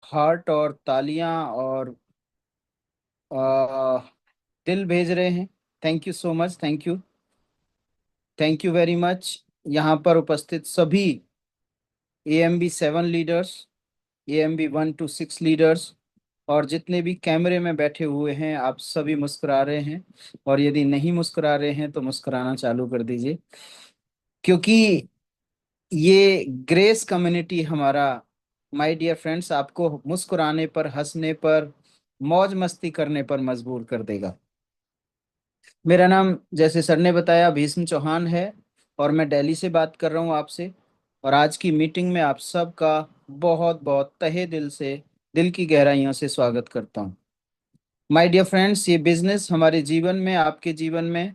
Heart और तालियां और आ, दिल भेज रहे हैं। Thank you so much. Thank you very much. यहाँ पर उपस्थित सभी AMB 7 leaders, AMB 1 to 6 leaders और जितने भी कैमरे में बैठे हुए हैं, आप सभी मुस्कुरा रहे हैं। और यदि नहीं मुस्कुरा रहे हैं तो मुस्कुराना चालू कर दीजिए, क्योंकि ये ग्रेस कम्युनिटी हमारा, माय डियर फ्रेंड्स, आपको मुस्कुराने पर, हंसने पर, मौज मस्ती करने पर मजबूर कर देगा। मेरा नाम, जैसे सर ने बताया, भीष्म चौहान है और मैं दिल्ली से बात कर रहा हूँ आपसे। और आज की मीटिंग में आप सबका बहुत बहुत तहे दिल से, दिल की गहराइयों से स्वागत करता हूँ। माय डियर फ्रेंड्स, ये बिजनेस हमारे जीवन में, आपके जीवन में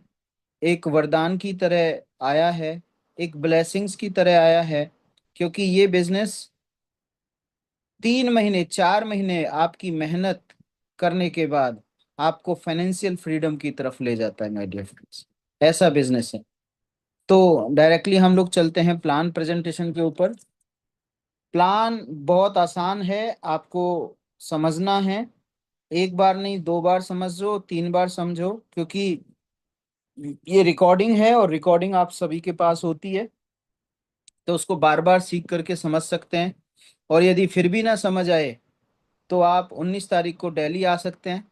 एक वरदान की तरह आया है, एक ब्लेसिंग्स की तरह आया है, क्योंकि ये बिजनेस 3 महीने, 4 महीने आपकी मेहनत करने के बाद आपको फाइनेंशियल फ्रीडम की तरफ ले जाता है। माय डियर फ्रेंड्स, ऐसा बिजनेस है। तो डायरेक्टली हम लोग चलते हैं प्लान प्रेजेंटेशन के ऊपर। प्लान बहुत आसान है, आपको समझना है। एक बार नहीं, 2 बार समझो, 3 बार समझो, क्योंकि ये रिकॉर्डिंग है और रिकॉर्डिंग आप सभी के पास होती है, तो उसको बार बार सीख करके समझ सकते हैं। और यदि फिर भी ना समझ आए तो आप 19 तारीख को दिल्ली आ सकते हैं।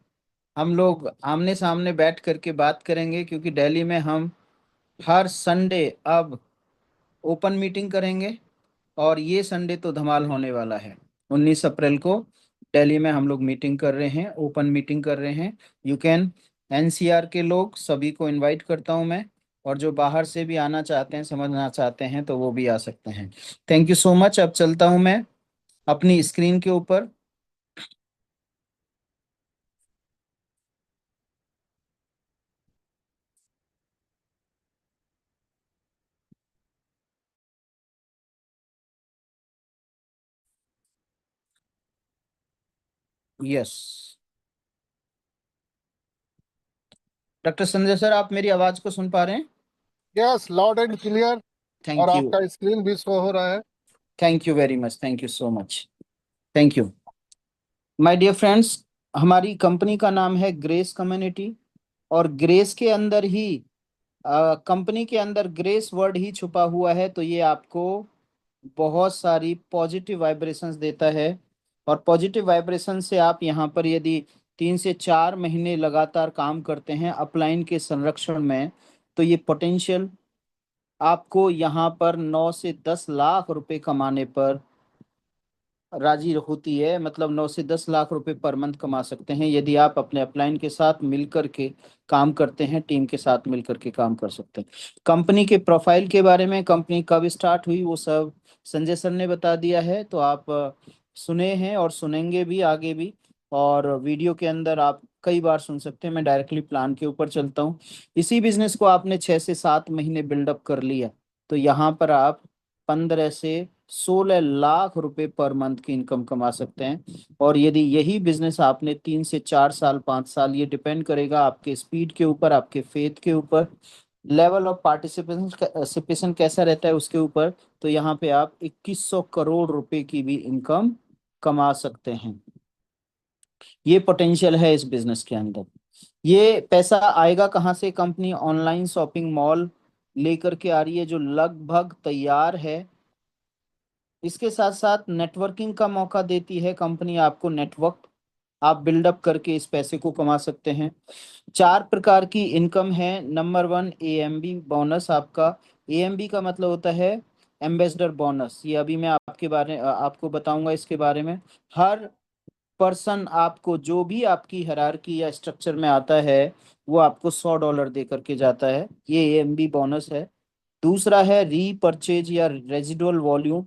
हम लोग आमने सामने बैठ करके बात करेंगे, क्योंकि दिल्ली में हम हर संडे अब ओपन मीटिंग करेंगे। और ये संडे तो धमाल होने वाला है। 19 अप्रैल को दिल्ली में हम लोग मीटिंग कर रहे हैं, ओपन मीटिंग कर रहे हैं। यू कैन, NCR के लोग सभी को इनवाइट करता हूं मैं। और जो बाहर से भी आना चाहते हैं, समझना चाहते हैं, तो वो भी आ सकते हैं। Thank you so much. अब चलता हूं मैं अपनी स्क्रीन के ऊपर। यस, डॉक्टर संजय सर, आप मेरी आवाज को सुन पा रहे हैं? Yes, loud and clear. और थैंक यू। आपका स्क्रीन भी शो हो रहा है। Thank you very much. Thank you so much. Thank you. My dear friends, हमारी कंपनी का नाम है ग्रेस कम्युनिटी। और ग्रेस के अंदर ही, कंपनी के अंदर ग्रेस वर्ड ही छुपा हुआ है, तो ये आपको बहुत सारी पॉजिटिव वाइब्रेशंस देता है। और पॉजिटिव वाइब्रेशन से आप यहाँ पर यदि 3 से 4 महीने लगातार काम करते हैं अपलाइन के संरक्षण में, तो ये पोटेंशियल आपको यहाँ पर 9 से 10 लाख रुपए कमाने पर राजी होती है। मतलब 9 से 10 लाख रुपए पर मंथ कमा सकते हैं, यदि आप अपने अपलाइन के साथ मिलकर के काम करते हैं, टीम के साथ मिलकर के काम कर सकते हैं। कंपनी के प्रोफाइल के बारे में, कंपनी कब स्टार्ट हुई, वो सब संजय सर ने बता दिया है, तो आप सुने हैं और सुनेंगे भी आगे भी। और वीडियो के अंदर आप कई बार सुन सकते हैं। मैं डायरेक्टली प्लान के ऊपर चलता हूँ। इसी बिजनेस को आपने 6 से 7 महीने बिल्डअप कर लिया, तो यहाँ पर आप 15 से 16 लाख रुपए पर मंथ की इनकम कमा सकते हैं। और यदि यही बिजनेस आपने 3 से 4 साल, 5 साल, ये डिपेंड करेगा आपके स्पीड के ऊपर, आपके फेथ के ऊपर, लेवल ऑफ पार्टिसिपेशन कैसा रहता है उसके ऊपर, तो यहाँ पे आप 2100 करोड़ रुपए की भी इनकम कमा सकते हैं। ये पोटेंशियल है इस बिजनेस के अंदर। ये पैसा आएगा कहाँ से? कंपनी ऑनलाइन शॉपिंग मॉल लेकर के आ रही है, जो लगभग तैयार है। इसके साथ साथ नेटवर्किंग का मौका देती है कंपनी आपको। नेटवर्क आप बिल्डअप करके इस पैसे को कमा सकते हैं। 4 प्रकार की इनकम है। नंबर 1, AMB बोनस आपका। AMB का मतलब होता है एम्बेसडर बोनस। ये अभी मैं आपको बताऊंगा इसके बारे में। हर पर्सन आपको, जो भी आपकी हायरार्की या स्ट्रक्चर में आता है, वो आपको $100 दे करके जाता है। ये AMB बोनस है। दूसरा है रीपर्चेज या रेजिडुअल वॉल्यूम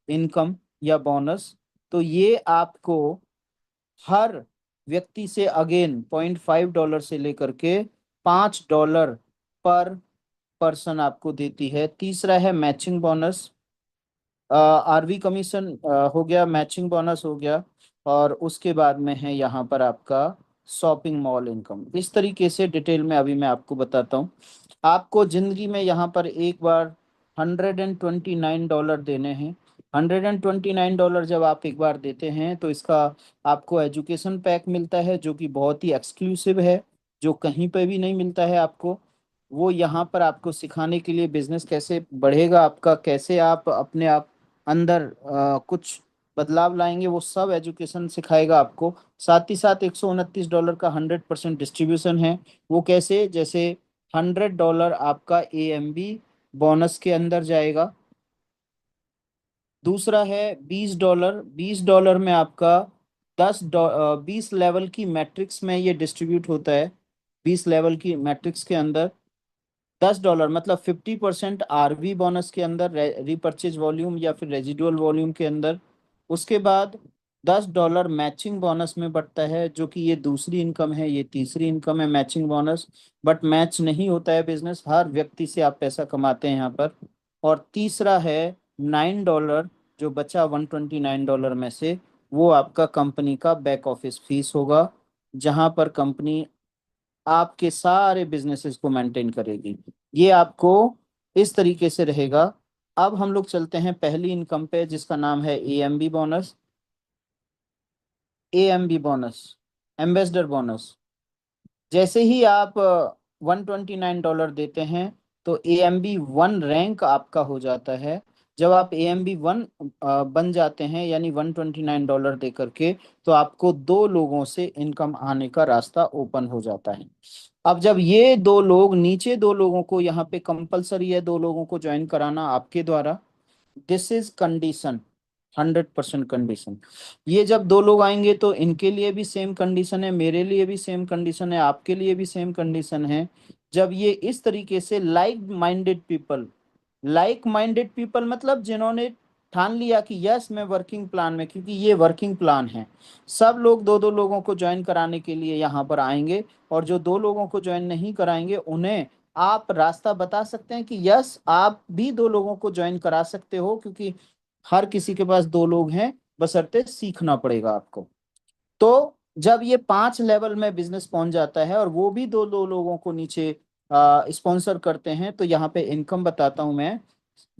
इनकम या बोनस। तो ये आपको हर व्यक्ति से अगेन $0.5 से लेकर के $5 पर पर्सन आपको देती है। तीसरा है मैचिंग बोनस। RV कमीशन हो गया, मैचिंग बोनस हो गया। और उसके बाद में है यहाँ पर आपका शॉपिंग मॉल इनकम। इस तरीके से डिटेल में अभी मैं आपको बताता हूँ। आपको जिंदगी में यहाँ पर एक बार $129 देने हैं। $129 जब आप एक बार देते हैं तो इसका आपको एजुकेशन पैक मिलता है जो कि बहुत ही एक्सक्लूसिव है, जो कहीं पे भी नहीं मिलता है आपको। वो यहाँ पर आपको सिखाने के लिए बिजनेस कैसे बढ़ेगा आपका, कैसे आप अपने आप अंदर कुछ बदलाव लाएंगे, वो सब एजुकेशन सिखाएगा आपको। साथ ही साथ $129 का 100% डिस्ट्रीब्यूशन है। वो कैसे, जैसे $100 आपका AMB बोनस के अंदर जाएगा। दूसरा है $20। $20 में आपका 20 लेवल की मैट्रिक्स में ये डिस्ट्रीब्यूट होता है। 20 लेवल की मैट्रिक्स के अंदर $10 मतलब 50% RV बोनस के अंदर, रिपर्चेज वॉल्यूम या फिर रेजिडुअल वॉल्यूम के अंदर। उसके बाद $10 मैचिंग बोनस में बढ़ता है, जो कि ये दूसरी इनकम है, ये तीसरी इनकम है मैचिंग बोनस। बट मैच नहीं होता है बिजनेस, हर व्यक्ति से आप पैसा कमाते हैं यहाँ पर। और तीसरा है $9, जो बचा $129 में से, वो आपका कंपनी का बैक ऑफिस फीस होगा, जहां पर कंपनी आपके सारे बिजनेसेस को मेंटेन करेगी। ये आपको इस तरीके से रहेगा। अब हम लोग चलते हैं पहली इनकम पे, जिसका नाम है AMB bonus. AMB bonus, ambassador bonus. जैसे ही आप $129 देते हैं तो AMB 1 रैंक आपका हो जाता है। जब आप AMB 1 बन जाते हैं, यानी $129 दे करके, तो आपको दो लोगों से इनकम आने का रास्ता ओपन हो जाता है। अब जब ये दो लोग, नीचे दो लोगों को यहाँ पे कंपलसरी है दो लोगों को ज्वाइन कराना आपके द्वारा। This is condition, 100% condition. ये जब दो लोग आएंगे तो इनके लिए भी सेम कंडीशन है, मेरे लिए भी सेम कंडीशन है, आपके लिए भी सेम कंडीशन है। जब ये इस तरीके से लाइक माइंडेड पीपल मतलब जिन्होंने ठान लिया कि यस मैं वर्किंग प्लान में, क्योंकि ये वर्किंग प्लान है, सब लोग दो दो लोगों को ज्वाइन कराने के लिए यहाँ पर आएंगे। और जो दो लोगों को ज्वाइन नहीं कराएंगे उन्हें आप रास्ता बता सकते हैं कि यस आप भी दो लोगों को ज्वाइन करा सकते हो, क्योंकि हर किसी के पास दो लोग हैं, बशर्ते सीखना पड़ेगा आपको। तो जब ये 5 लेवल में बिजनेस पहुंच जाता है और वो भी दो दो लोगों को नीचे स्पॉन्सर करते हैं, तो यहाँ पे इनकम बताता हूं मैं।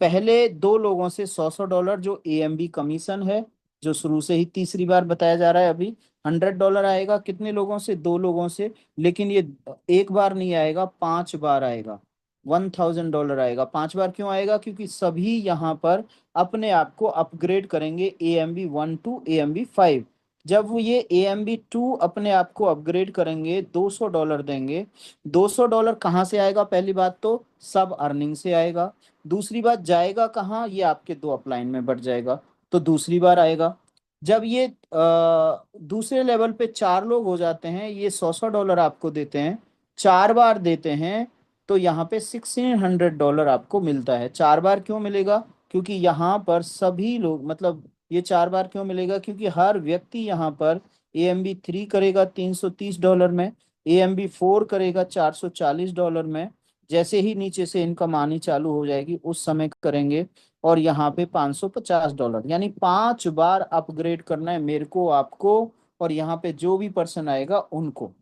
पहले दो लोगों से $100 जो AMB कमीशन है, जो शुरू से ही तीसरी बार बताया जा रहा है अभी। $100 आएगा कितने लोगों से, दो लोगों से। लेकिन ये एक बार नहीं आएगा, 5 बार आएगा। $1000 आएगा। 5 बार क्यों आएगा, क्योंकि सभी यहाँ पर अपने आप को अपग्रेड करेंगे AMB 1 टू AMB 5। जब वो ये AMB 2 अपने आप को अपग्रेड करेंगे, $200 देंगे। $200 कहाँ से आएगा, पहली बात तो सब अर्निंग से आएगा। दूसरी बात, जाएगा कहाँ, ये आपके दो अपलाइन में बढ़ जाएगा, तो दूसरी बार आएगा। जब ये दूसरे लेवल पे 4 लोग हो जाते हैं, ये $100 आपको देते हैं, 4 बार देते हैं, तो यहाँ पे $1600 आपको मिलता है। 4 बार क्यों मिलेगा, क्योंकि यहाँ पर सभी लोग, मतलब ये 4 बार क्यों मिलेगा, क्योंकि हर व्यक्ति यहाँ पर AMB 3 करेगा $330 में, AMB 4 करेगा $440 में। जैसे ही नीचे से इनकम आनी चालू हो जाएगी उस समय करेंगे। और यहाँ पे $550, यानी 5 बार अपग्रेड करना है मेरे को, आपको, और यहाँ पे जो भी पर्सन आएगा उनको।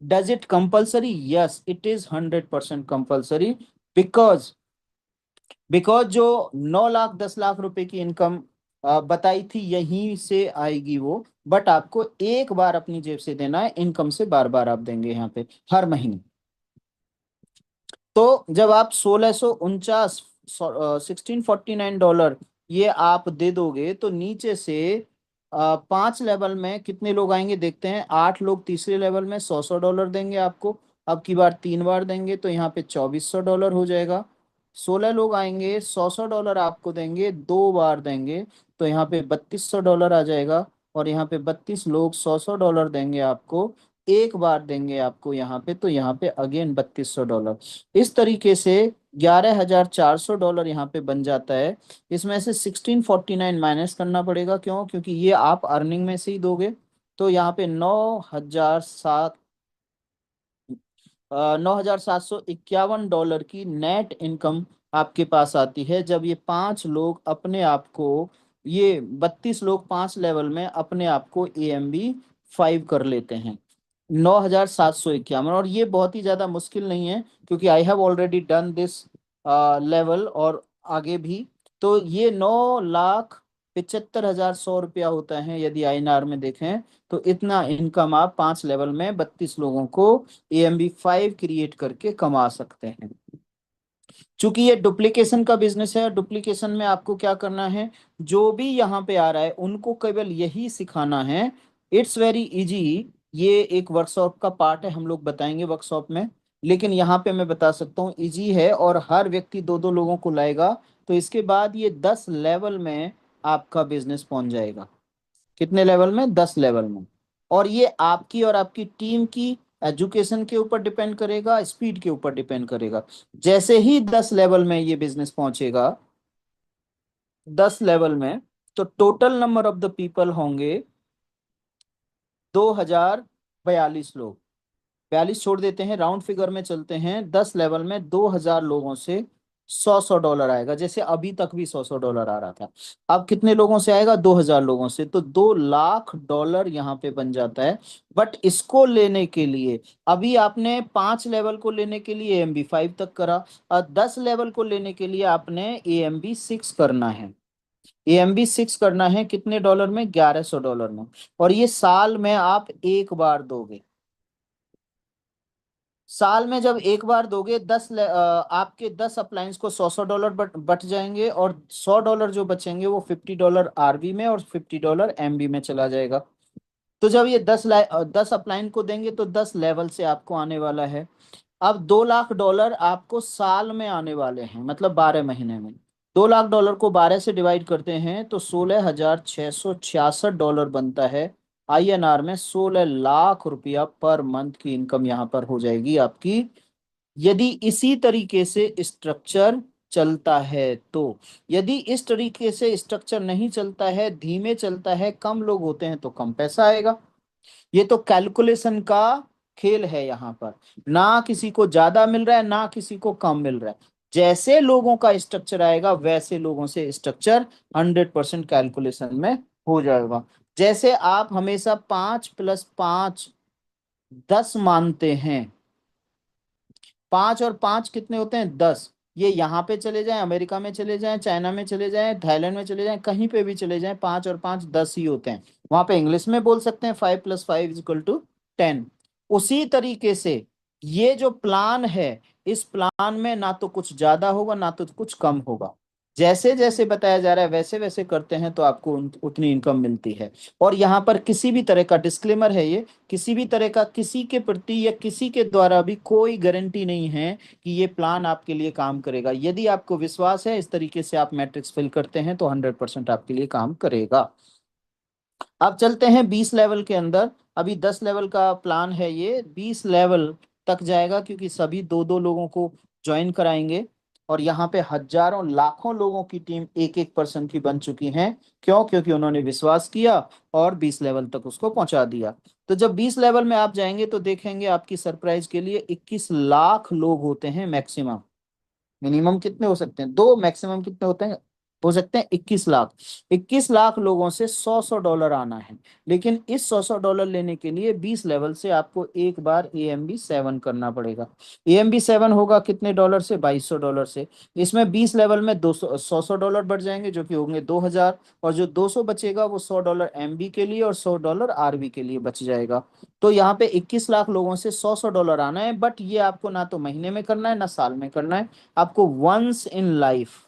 Does it compulsory? Yes it is 100% compulsory. Because because जो 9 लाख 10 लाख रुपए की इनकम बताई थी यहीं से आएगी वो। बट आपको एक बार अपनी जेब से देना है, इनकम से बार बार आप देंगे यहाँ पे हर महीने। तो जब आप 1649, $1649 ये आप दे दोगे, तो नीचे से 5 लेवल में कितने लोग आएंगे देखते हैं। 8 लोग तीसरे लेवल में $100 देंगे आपको। अब की बार 3 बार देंगे तो यहाँ पे $2400 हो जाएगा। 16 लोग आएंगे, $100 आपको देंगे, 2 बार देंगे, तो यहाँ पे $3200 आ जाएगा। और यहाँ पे 32 लोग $100 देंगे आपको, एक बार देंगे आपको यहाँ पे, तो यहाँ पे अगेन $3200। इस तरीके से $11,400 यहाँ पे बन जाता है। इसमें से 1649 माइनस करना पड़ेगा, क्यों, क्योंकि ये आप अर्निंग में से ही दोगे। तो यहाँ पे 9,751 की नेट इनकम आपके पास आती है, जब ये 5 लोग अपने आप को, ये 32 लोग 5 लेवल में अपने आप को AMB 5 कर लेते हैं। 9,751, और ये बहुत ही ज्यादा मुश्किल नहीं है, क्योंकि I have already done this level और आगे भी। तो ये 9,75,100 रुपया होता है, यदि आईएनआर में देखें तो इतना इनकम आप 5 लेवल में 32 लोगों को AMB5 क्रिएट करके कमा सकते हैं। चूंकि ये डुप्लीकेशन का बिजनेस है, डुप्लीकेशन में आपको क्या करना है, जो भी यहाँ पे आ रहा है उनको केवल यही सिखाना है। It's very easy. ये एक वर्कशॉप का पार्ट है, हम लोग बताएंगे वर्कशॉप में, लेकिन यहाँ पे मैं बता सकता हूँ इजी है, और हर व्यक्ति दो दो लोगों को लाएगा, तो इसके बाद ये 10 लेवल में आपका बिजनेस पहुंच जाएगा। कितने लेवल में? 10 लेवल में। और ये आपकी और आपकी टीम की एजुकेशन के ऊपर डिपेंड करेगा, स्पीड के ऊपर डिपेंड करेगा। जैसे ही 10 लेवल में ये बिजनेस पहुंचेगा, 10 लेवल में, तो total number of the people होंगे 2,042 लोग। 42 छोड़ देते हैं, राउंड फिगर में चलते हैं। 10 लेवल में 2,000 लोगों से 100-100 डॉलर आएगा, जैसे अभी तक भी 100-100 डॉलर आ रहा था। अब कितने लोगों से आएगा? 2,000 लोगों से, तो 2 लाख डॉलर यहाँ पे बन जाता है। बट इसको लेने के लिए अभी आपने 5 लेवल को लेने के लिए AMB5 तक करा, और 10 लेवल को लेने के लिए आपने AMB6 करना है। AMB6 करना है कितने डॉलर में? 1,100 डॉलर में। और ये साल में आप एक बार दोगे। साल में जब एक बार दोगे, आपके 10 अप्लायंस को 100-100 डॉलर बट जाएंगे, और 100 डॉलर जो बचेंगे वो $50 RV में और $50 MB में चला जाएगा। तो जब ये 10 अप्लायंस को देंगे तो 10 लेवल से आपको आने वाला है। अब 2 लाख डॉलर आपको साल में आने वाले हैं, मतलब 12 महीने में। 2 लाख डॉलर को 12 से डिवाइड करते हैं तो 16,666 डॉलर बनता है। INR में 16 लाख रुपया पर मंथ की इनकम यहाँ पर हो जाएगी आपकी, यदि इसी तरीके से स्ट्रक्चर चलता है तो। यदि इस तरीके से स्ट्रक्चर नहीं चलता है, धीमे चलता है, कम लोग होते हैं, तो कम पैसा आएगा। ये तो कैलकुलेशन का खेल है यहाँ पर। ना किसी को ज्यादा मिल रहा है, ना किसी को कम मिल रहा है। जैसे लोगों का स्ट्रक्चर आएगा, वैसे लोगों से स्ट्रक्चर 100% कैलकुलेशन में हो जाएगा। जैसे आप हमेशा 5 + 5 10 मानते हैं। 5 और 5 कितने होते हैं? 10। ये यहाँ पे चले जाएं, अमेरिका में चले जाएं, चाइना में चले जाएं, थाईलैंड में चले जाएं, कहीं पे भी चले जाएं, 5 और 5 10 ही होते हैं। वहां पे इंग्लिश में बोल सकते हैं 5 + 5 = 10। उसी तरीके से ये जो प्लान है, इस प्लान में ना तो कुछ ज्यादा होगा, ना तो कुछ कम होगा। जैसे जैसे बताया जा रहा है वैसे वैसे करते हैं तो आपको उतनी इनकम मिलती है। और यहाँ पर किसी भी तरह का डिस्क्लेमर है ये, किसी भी तरह का किसी के प्रति या किसी के द्वारा भी कोई गारंटी नहीं है कि ये प्लान आपके लिए काम करेगा। यदि आपको विश्वास है, इस तरीके से आप मैट्रिक्स फिल करते हैं, तो 100% आपके लिए काम करेगा। अब चलते हैं 20 लेवल के अंदर। अभी 10 लेवल का प्लान है, ये 20 लेवल तक जाएगा, क्योंकि सभी दो दो लोगों को ज्वाइन कराएंगे। और यहाँ पे हजारों लाखों लोगों की टीम एक एक पर्सन की बन चुकी है। क्यों? क्योंकि उन्होंने विश्वास किया और 20 लेवल तक उसको पहुंचा दिया। तो जब 20 लेवल में आप जाएंगे तो देखेंगे आपकी सरप्राइज के लिए 21 लाख लोग होते हैं मैक्सिमम। मिनिमम कितने हो सकते हैं? दो। मैक्सिमम कितने होते हैं? हो सकते हैं 21 लाख। 21 लाख लोगों से 100-100 डॉलर आना है। लेकिन इस 100-100 डॉलर लेने के लिए 20 लेवल से आपको एक बार AMB7 करना पड़ेगा। AMB7 होगा कितने डॉलर से? 2,200 डॉलर से। इसमें 20 लेवल में 200 100-100 डॉलर बढ़ जाएंगे, जो कि होंगे 2,000। और जो 200 बचेगा वो $100 MB के लिए और $100 RV के लिए बच जाएगा। तो यहाँ पे 21 लाख लोगों से 100-100 डॉलर आना है। बट ये आपको ना तो महीने में करना है, ना साल में करना है। आपको वंस इन लाइफ,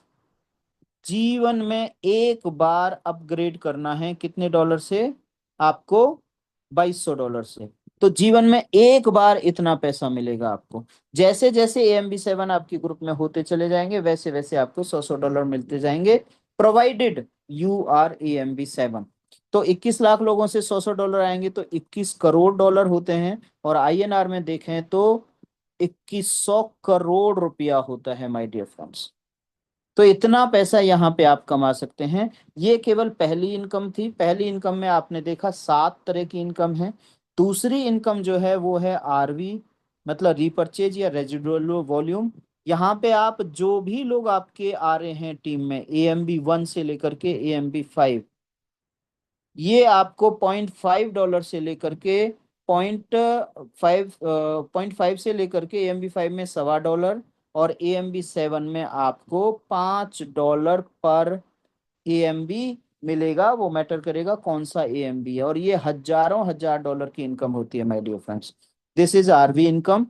जीवन में एक बार अपग्रेड करना है। कितने डॉलर से? आपको 2,200 डॉलर से। तो जीवन में एक बार इतना पैसा मिलेगा आपको। जैसे जैसे AMB7 आपके ग्रुप में होते चले जाएंगे, वैसे वैसे आपको 100-100 डॉलर मिलते जाएंगे, प्रोवाइडेड यू आर AMB7। तो 21 लाख लोगों से 100-100 डॉलर आएंगे तो 21 करोड़ डॉलर होते हैं। और INR में देखें तो 2,100 करोड़ रुपया होता है, माय डियर फ्रेंड्स। तो इतना पैसा यहाँ पे आप कमा सकते हैं। ये केवल पहली इनकम थी। पहली इनकम में आपने देखा 7 तरह की इनकम है। दूसरी इनकम जो है वो है RV, मतलब रीपर्चेज या रेजिडुअल वॉल्यूम। यहाँ पे आप जो भी लोग आपके आ रहे हैं टीम में, AMB1 से लेकर के AMB5, ये आपको $0.5 से लेकर के 0.5 से लेकर के AMB5 में $1.25, और AMB 7 में आपको $5 पर AMB मिलेगा। वो मैटर करेगा कौन सा AMB है, और ये हजारों हजार डॉलर की इनकम होती है my dear friends. This is RV income.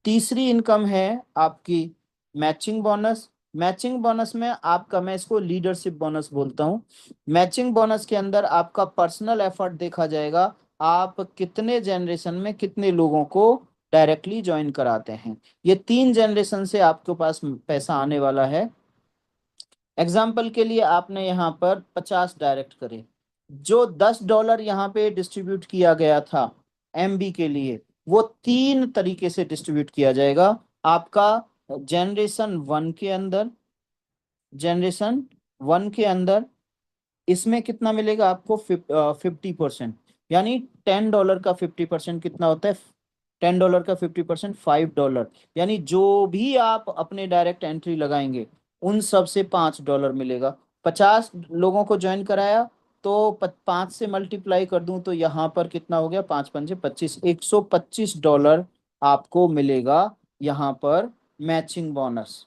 तीसरी इनकम है आपकी मैचिंग बोनस। मैचिंग बोनस में आपका, मैं इसको लीडरशिप बोनस बोलता हूँ। मैचिंग बोनस के अंदर आपका पर्सनल एफर्ट देखा जाएगा, आप कितने जनरेशन में कितने लोगों को डायरेक्टली ज्वाइन कराते हैं। ये 3 जनरेशन से आपके पास पैसा आने वाला है। एग्जाम्पल के लिए आपने यहाँ पर 50 डायरेक्ट करे, जो $10 यहाँ पे डिस्ट्रीब्यूट किया गया था MB के लिए, वो 3 तरीके से डिस्ट्रीब्यूट किया जाएगा आपका। जनरेशन 1 के अंदर, जनरेशन 1 के अंदर इसमें कितना मिलेगा आपको? 50%। यानी $10 का 50% कितना होता है? $10 का 50% $5। यानी जो भी आप अपने डायरेक्ट एंट्री लगाएंगे उन सब से $5 मिलेगा। 50 लोगों को ज्वाइन कराया तो 5 से मल्टीप्लाई कर दूं तो यहाँ पर कितना हो गया? 5 5 25, $125 आपको मिलेगा यहाँ पर मैचिंग बोनस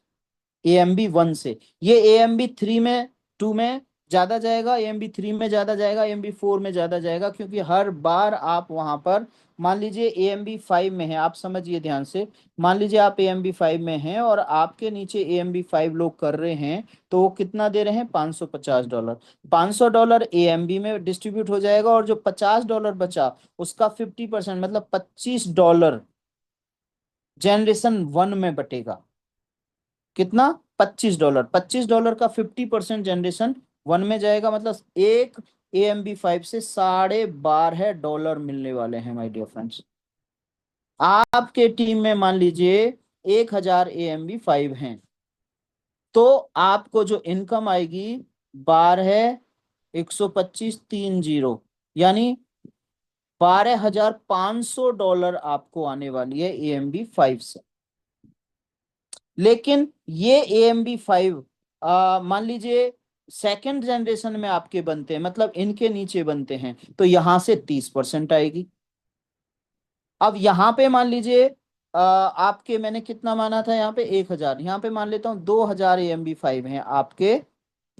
AMB 1 से। ये AMB 3 में, 2 में ज्यादा जाएगा, AMB 3 में ज्यादा जाएगा, AMB 4 में ज्यादा जाएगा, क्योंकि हर बार आप वहां पर, मान लीजिए AMB 5 में है, आप समझिए ध्यान से, मान लीजिए आप AMB 5 में हैं और आपके नीचे AMB 5 लोग कर रहे हैं, तो वो कितना दे रहे हैं? $550। $500 AMB में डिस्ट्रीब्यूट हो जाएगा, और जो $50 बचा उसका 50% मतलब $25 जनरेशन 1 में बटेगा। कितना? $25। $25 का 50% जनरेशन 1 में जाएगा, मतलब एक AMB 5 से $12.5 मिलने वाले हैं माय डियर फ्रेंड्स। आपके टीम में मान लीजिए 1000 AMB 5 हैं, तो आपको जो इनकम आएगी 12, 125, 30, यानी $12,500 आपको आने वाली है AMB 5 से। लेकिन ये AMB 5 मान लीजिए सेकंड जनरेशन में आपके बनते हैं, मतलब इनके नीचे बनते हैं, तो यहां से 30% आएगी। अब यहाँ पे मान लीजिए आपके, मैंने कितना माना था यहाँ पे? 1000, यहाँ पे मान लेता हूँ 2000 AMB 5 हैं आपके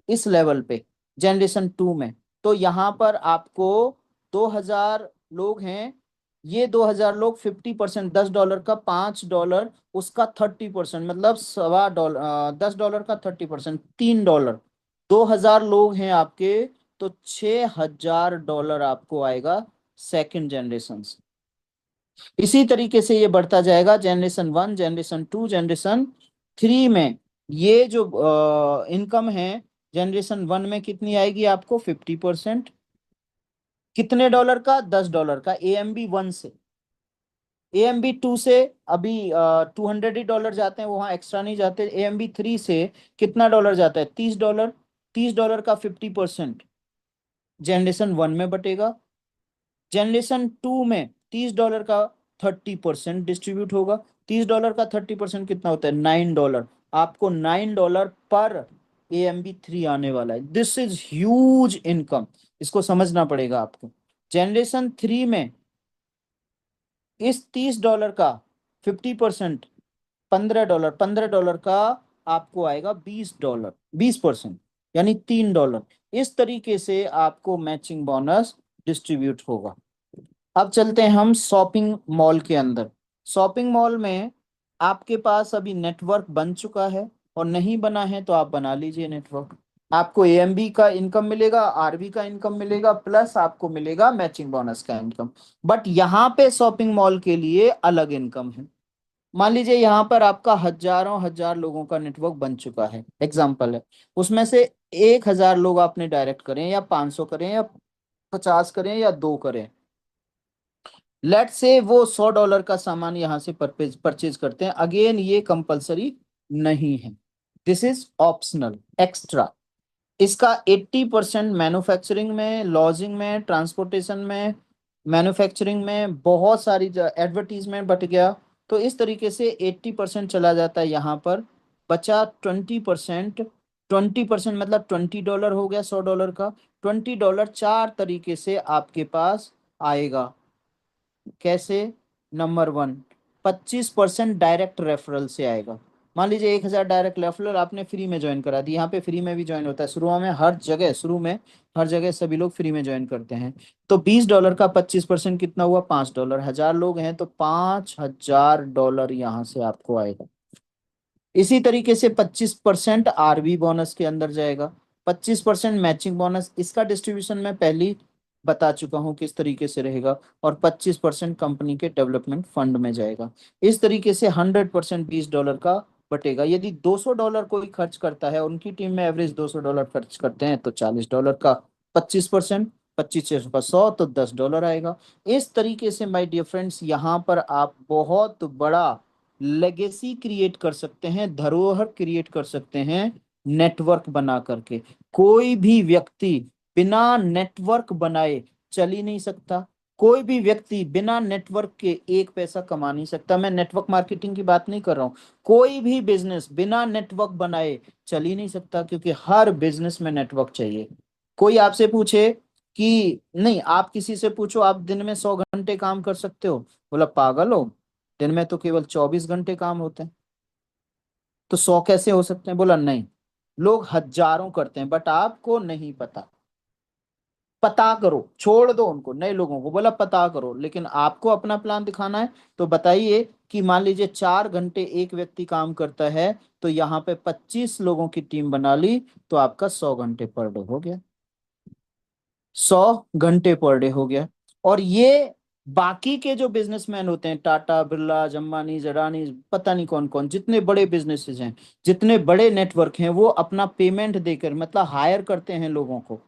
इस लेवल पे जनरेशन 2 में। तो यहाँ पर आपको 2000 लोग हैं, ये 2000 लोग 50%, $10 का $5, उसका 30% मतलब $1.25, $10 का 30% $3। 2000 लोग हैं आपके, तो $6000 आपको आएगा सेकंड जनरेशन से। इसी तरीके से ये बढ़ता जाएगा, जनरेशन 1, जनरेशन 2, जनरेशन 3 में। ये जो इनकम है जनरेशन 1 में कितनी आएगी आपको? 50%। कितने डॉलर का? $10 का AMB 1 से। AMB 2 से अभी $200 जाते हैं, वहां एक्स्ट्रा नहीं जाते। AMB 3 से कितना डॉलर जाता है? $30। $30 का 50% जनरेशन 1 में बटेगा। जनरेशन 2 में $30 का 30% डिस्ट्रीब्यूट होगा। $30 का 30% कितना होता है? $9। आपको $9 पर AMB 3 आने वाला है। दिस इज ह्यूज इनकम, इसको समझना पड़ेगा आपको। जनरेशन 3 में इस $30 का 50% $15, $15 का आपको आएगा $20, 20%, यानी $3। इस तरीके से आपको मैचिंग बोनस डिस्ट्रीब्यूट होगा। अब चलते हैं हम शॉपिंग मॉल के अंदर। शॉपिंग मॉल में आपके पास अभी नेटवर्क बन चुका है, और नहीं बना है तो आप बना लीजिए नेटवर्क। आपको AMB का इनकम मिलेगा, RB का इनकम मिलेगा, प्लस आपको मिलेगा मैचिंग बोनस का इनकम। बट यहाँ पे शॉपिंग मॉल के लिए अलग इनकम है। मान लीजिए यहाँ पर आपका हजारों हजार लोगों का नेटवर्क बन चुका है, एग्जाम्पल है, उसमें से 1000 लोग आपने डायरेक्ट करें, या 500 करें, या 50 करें, या 2 करें। लेट से वो $100 का सामान यहाँ से परचेज करते हैं। अगेन ये कंपलसरी नहीं है, दिस इज ऑप्शनल, एक्स्ट्रा। इसका 80% मैन्युफैक्चरिंग में, लॉजिंग में, ट्रांसपोर्टेशन में, मैन्युफैक्चरिंग में, बहुत सारी एडवर्टीजमेंट बट गया, तो इस तरीके से 80% चला जाता है यहाँ पर। बचा 20%। 20% मतलब $20 हो गया $100 का। $20 4 तरीके से आपके पास आएगा। कैसे? नंबर 1, 25% डायरेक्ट रेफरल से आएगा। मान लीजिए 1,000 डायरेक्ट रेफरल आपने फ्री में ज्वाइन करा दी, यहाँ पे फ्री में भी ज्वाइन होता है शुरू में, शुरू में हर जगह सभी लोग फ्री में ज्वाइन करते हैं। तो $20 का 25% कितना हुआ? $5। 1,000 लोग हैं तो $5,000 यहाँ से आपको आएगा। इसी तरीके से 25% आरबी बोनस के अंदर जाएगा, 25% मैचिंग बोनस, इसका डिस्ट्रीब्यूशन मैं पहले ही बता चुका हूं किस तरीके से रहेगा, और 25% कंपनी के डेवलपमेंट फंड में जाएगा। इस तरीके से 100% $20 का बटेगा। यदि $200 कोई खर्च करता है, उनकी टीम में एवरेज $200 खर्च करते हैं, तो $40 का 25%, 25 का 100, तो $10 आएगा। इस तरीके से माय डियर फ्रेंड्स यहाँ पर आप बहुत बड़ा लेगेसी क्रिएट कर सकते हैं, धरोहर क्रिएट कर सकते हैं नेटवर्क बना करके। कोई भी व्यक्ति बिना नेटवर्क बनाए चल ही नहीं सकता। कोई भी व्यक्ति बिना नेटवर्क के एक पैसा कमा नहीं सकता। मैं नेटवर्क मार्केटिंग की बात नहीं कर रहा हूं। कोई भी बिजनेस बिना नेटवर्क बनाए चल ही नहीं सकता, क्योंकि हर बिजनेस में नेटवर्क चाहिए। कोई आपसे पूछे कि नहीं, आप किसी से पूछो आप दिन में 100 घंटे काम कर सकते हो, बोला पागल हो, दिन में तो केवल 24 घंटे काम होते हैं, तो 100 कैसे हो सकते हैं? बोला नहीं, लोग हजारों करते हैं, बट आपको नहीं पता। पता करो, छोड़ दो उनको, नए लोगों को बोला पता करो, लेकिन आपको अपना प्लान दिखाना है। तो बताइए कि मान लीजिए 4 घंटे एक व्यक्ति काम करता है, तो यहाँ पे 25 लोगों की टीम बना ली, तो आपका 100 घंटे पर डे हो गया। 100 घंटे पर डे हो गया। और ये बाकी के जो बिजनेसमैन होते हैं, टाटा बिरला अंबानी जडानी, पता नहीं कौन कौन, जितने बड़े बिजनेसेस हैं, जितने बड़े नेटवर्क हैं, वो अपना पेमेंट देकर, मतलब हायर करते हैं लोगों को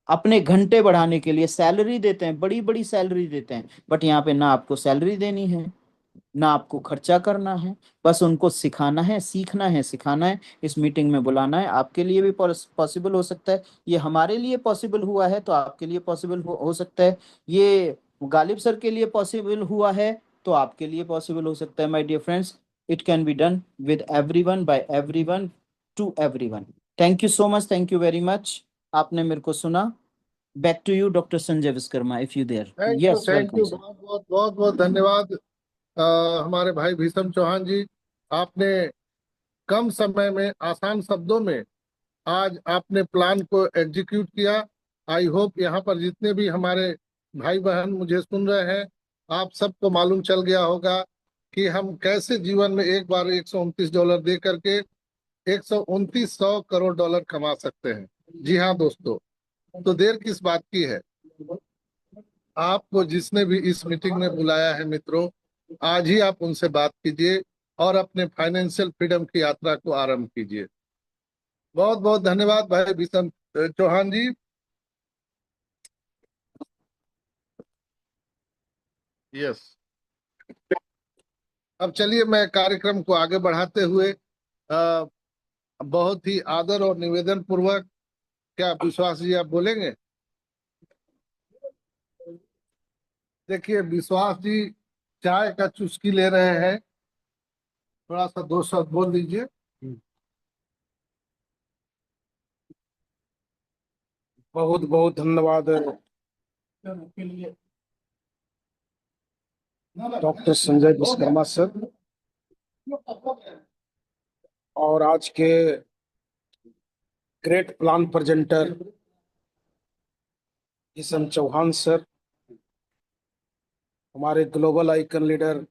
अपने घंटे बढ़ाने के लिए, सैलरी देते हैं, बड़ी बड़ी सैलरी देते हैं। बट यहाँ पे ना आपको सैलरी देनी है, ना आपको खर्चा करना है, बस उनको सिखाना है, सीखना है, सिखाना है, इस मीटिंग में बुलाना है। आपके लिए भी पॉसिबल हो सकता है, ये हमारे लिए पॉसिबल हुआ है तो आपके लिए पॉसिबल हो सकता है, ये गालिब सर के लिए पॉसिबल हुआ है तो आपके लिए पॉसिबल हो सकता है। My dear friends, it can be done with everyone, bye everyone, to everyone. Thank you so much, thank you very much. आपने मेरे को सुना। Back to you doctor Sanjay Vishwakarma, if you there. Yes, thank welcome you, sir. बहुत बहुत धन्यवाद। हमारे भाई भीषम चौहान जी, आपने कम समय में आसान शब्दों में आज आपने प्लान को एग्जीक्यूट किया। आई होप यहाँ पर जितने भी हमारे भाई बहन मुझे सुन रहे हैं, आप सबको मालूम चल गया होगा कि हम कैसे जीवन में एक बार $129 दे करके 129 करोड़ कमा सकते हैं। जी हाँ दोस्तों, तो देर किस बात की है। आपको जिसने भी इस मीटिंग में बुलाया है मित्रों, आज ही आप उनसे बात कीजिए और अपने फाइनेंशियल फ्रीडम की यात्रा को आरंभ कीजिए। बहुत बहुत धन्यवाद भाई भीषम चौहान जी। यस, अब चलिए मैं कार्यक्रम को आगे बढ़ाते हुए बहुत ही आदर और निवेदन पूर्वक, क्या विश्वास जी आप बोलेंगे? देखिए विश्वास जी चाय का चुस्की ले रहे हैं, थोड़ा सा दो शब्द बोल दीजिए। बहुत बहुत धन्यवाद डॉक्टर संजय विश्वकर्मा सर, और आज के great plan presenter Kishan Chauhan sir, हमारे ग्लोबल आइकन लीडर